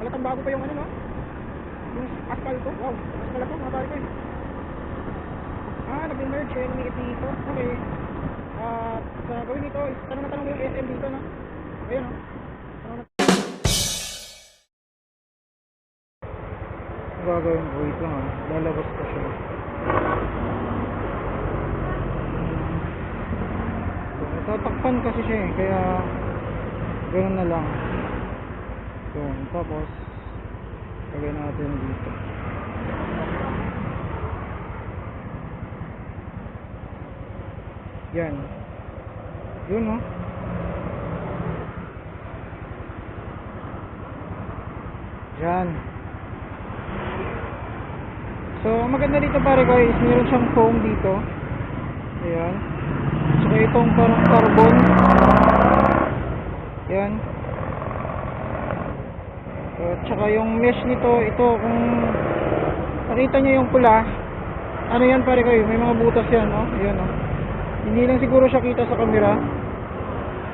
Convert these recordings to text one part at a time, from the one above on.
Halatang bago pa yung ano, no? Yung asphalt. Wow, asphalt to mga pare ko eh. Nag-emerge eh, lumiit dito. Okay. At gawin ito is tanong na tanong mo yung SM dito, no? Ayun, no? Tanong na gagawin ko, wait lang ah. Lalabas ko siya. Tatakpan kasi siya eh, kaya ganoon na lang. So, tapos lagay natin dito. Yan. Yun, no? Yan. So, maganda dito pare guys, meron siyang foam dito. Ayan. Saka itong parang carbon. Yan. At saka yung mesh nito, ito kung nakita nyo yung pula, ano yan pare kayo, may mga butas yan, no? Ayan, no? Hindi lang siguro siya kita sa camera,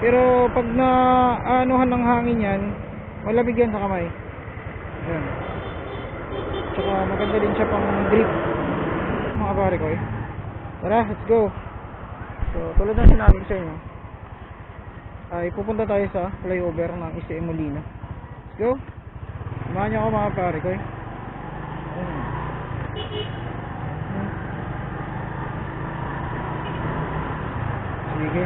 pero pag na anuhan ng hangin yan, malamig yan sa kamay. Ayan. Tsaka maganda din siya pang grip, mga pare ko eh. Tara, let's go. So, tulad ng sinabi ko sa inyo, ay pupunta tayo sa flyover ng ICM Molina. Let's go. Samahan niyo ako mga pare ko eh. Sige.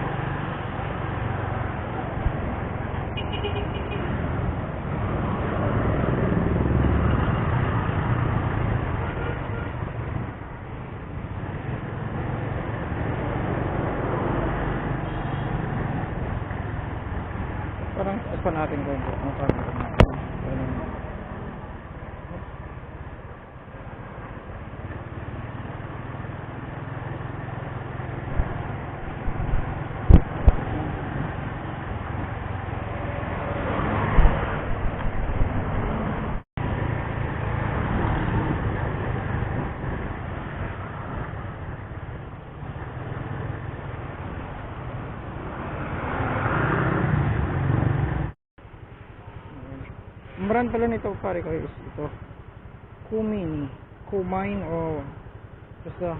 Parang pa natin kung ano parang brand pala nito pare ko is ito Kumine o basta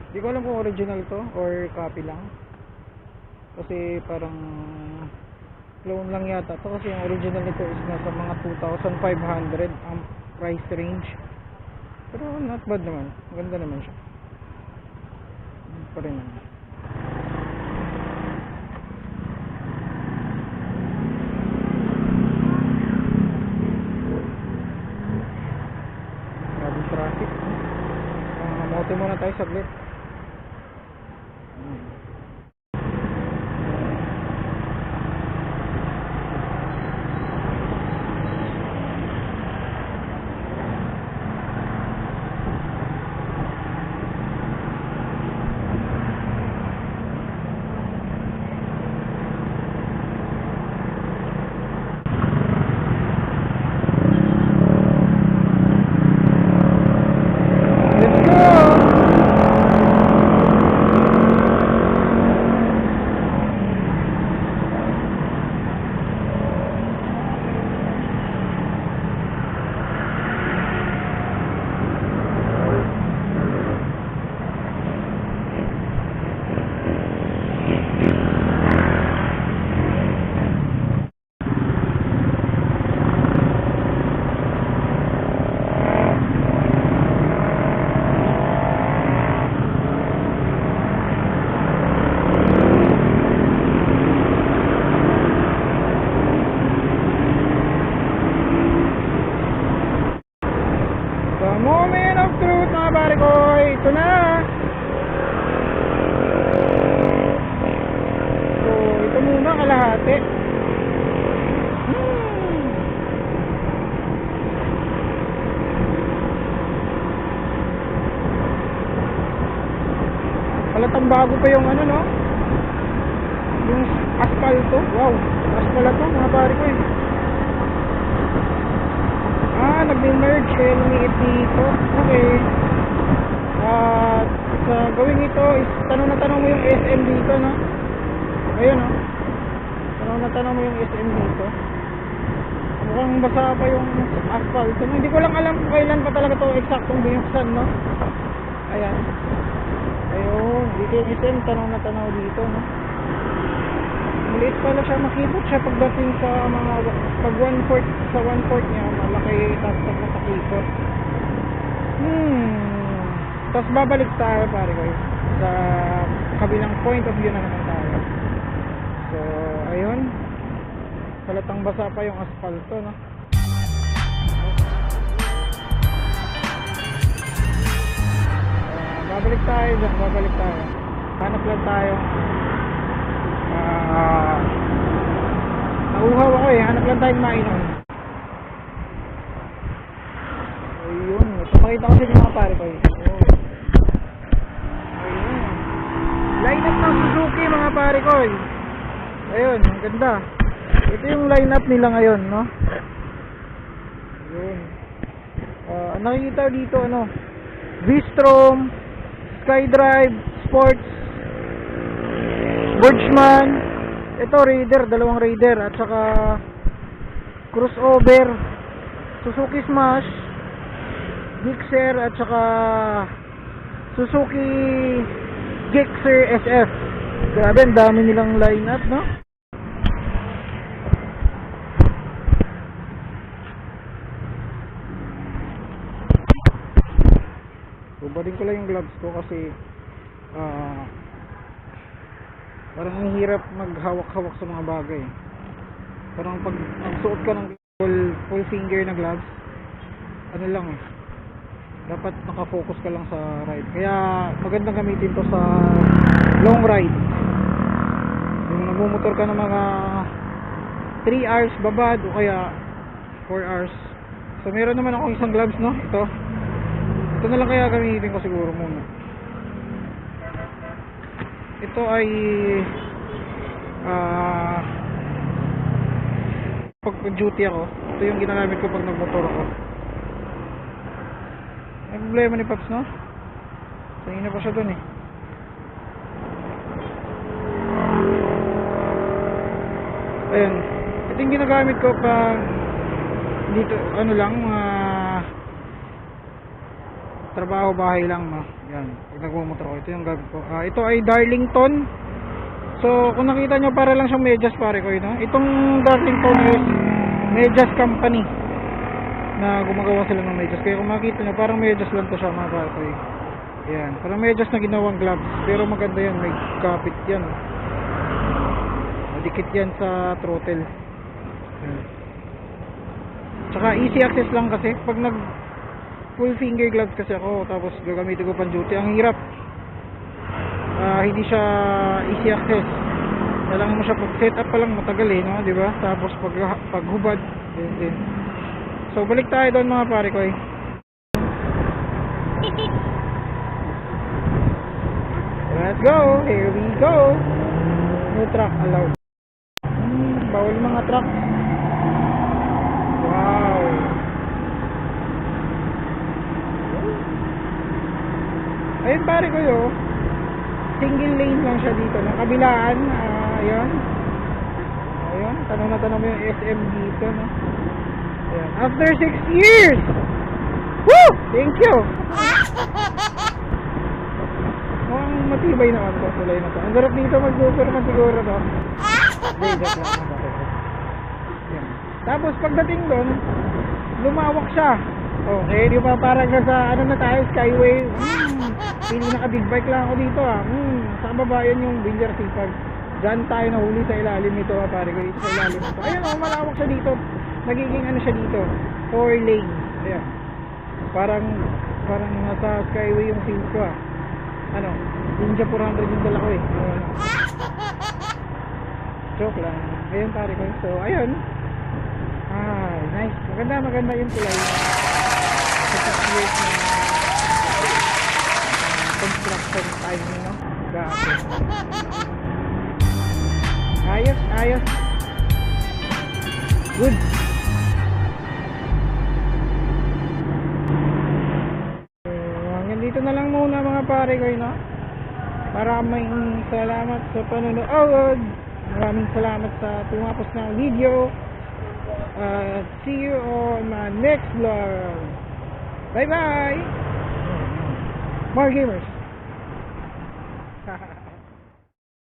hindi ko alam kung original to or copy lang kasi parang clone lang yata to kasi yung original nito is nasa mga 2,500 ang price range, pero not bad naman, maganda naman siya pa rin naman. Traffic. Moto muna tayo saglit. Moment of truth mga pare ko, ito na. So ito muna kalahati. Palatang bago pa yung ano, no? Yung asphalt. Wow, asphalt to mga pare ko eh. Nag-emerge eh, lumiit dito. Okay. At gawin ito is tanong na tanong mo yung SM dito, no? Ayun, no? Tanong na tanong mo yung SM dito. Mukhang basa pa yung asphalt. So, hindi ko lang alam kung kailan pa talaga to eksaktong binuksan, no? Ayan. Ayun, dito yung SM, tanaw na tanaw dito, no? Maliit pala siya, makipot siya pagdating sa mga, pag 1/4, sa 1/4 niya, malaki tapos na makipot. Tapos babalik tayo, pare ko, sa kabilang point of view na naman tayo. So, ayun. Halatang basa pa yung asfalto, no? Babalik tayo dyan, babalik tayo. Hanap lang tayo. Nauhaw ako eh, hanap lang tayong mainom. Ayun, ito makita ko sa inyo mga pare ko eh. Ayun. Line up ng Suzuki mga pare ko eh. Ayun, ang ganda. Ito yung line up nila ngayon, no? Ayun. Nakikita dito ano, V-Strom, SkyDrive, Sports, Burgman, ito Raider, dalawang Raider at saka crossover, Suzuki Smash, Gixxer at saka Suzuki Gixxer SF. Grabe, ang dami nilang lineup, no? Subarin ko lang yung gloves ko kasi parang ang hirap maghawak-hawak sa mga bagay. Parang pag ang suot ka ng full finger na gloves, ano lang eh, dapat nakafocus ka lang sa ride. Kaya magandang gamitin to sa long ride. Yung nagmumotor ka ng mga 3 hours babad o kaya 4 hours. So meron naman ako isang gloves, no? Ito na lang kaya gamitin ko siguro muna. Ito ay pag duty ako, ito yung ginagamit ko pag nagmotor ako. May problema ni Paps, no? Tingin na pa siya dun eh. Ayan, ito yung ginagamit ko pag dito, ano lang, trabaho bahay lang, no? Yan, pag nagmumotor ko, ito yung gamit ko. Ito ay Darlington. So kung nakita nyo, para lang siyang medyas pare ko, no? Itong Darlington is medyas company na gumagawa sila ng medyas. Kaya kung makita nyo, parang medyas lang to siya mga pare ko. Yan, parang medyas na ginawang gloves. Pero maganda yan, may kapit yan. Dikit yan sa throttle. Yan. Tsaka easy access lang kasi pag nag full finger gloves kasi ako, tapos gagamitin ko pang duty, ang hirap. Hindi siya easy access. Kailangan mo siya pag set up pa lang matagal eh, no? Diba? Tapos pag hubad din. So balik tayo doon mga pare ko eh. Let's go, here we go. No truck allowed. Bawal mga truck. Wow. Ayun pare ko yun, single lane lang siya dito, no? Kabilaan, ayun, tanong na tanong mo yung SM dito, no? Ayun. After 6 years, woo! Thank you! Mukhang matibay naman to, tulay na to. Ang sarap dito mag-superman siguro, no? Tapos pagdating doon, lumawak siya. Okay, di ba parang nasa ano na tayo, Skyway. Pili naka big bike lang ako dito sa kababayan yung Villar Sipag. Diyan tayo nahuli sa ilalim nito pare ko, dito sa ilalim nito. Ayun malawak siya dito. Nagiging ano siya dito, 4 lane. Ayan. Parang nasa Skyway yung feel ko Ano, Ninja 400 yung dala ko eh. Joke lang. Ayun pare ko. So ayun. Nice. Maganda yung kulay. Sa 6 years na construction time, no? Grabe. Ayos. Good. Hanggang dito na lang muna mga pare ko, no? Maraming salamat sa panonood. Maraming salamat sa tumapos ng video. See you on my next vlog. Bye bye. More gamers.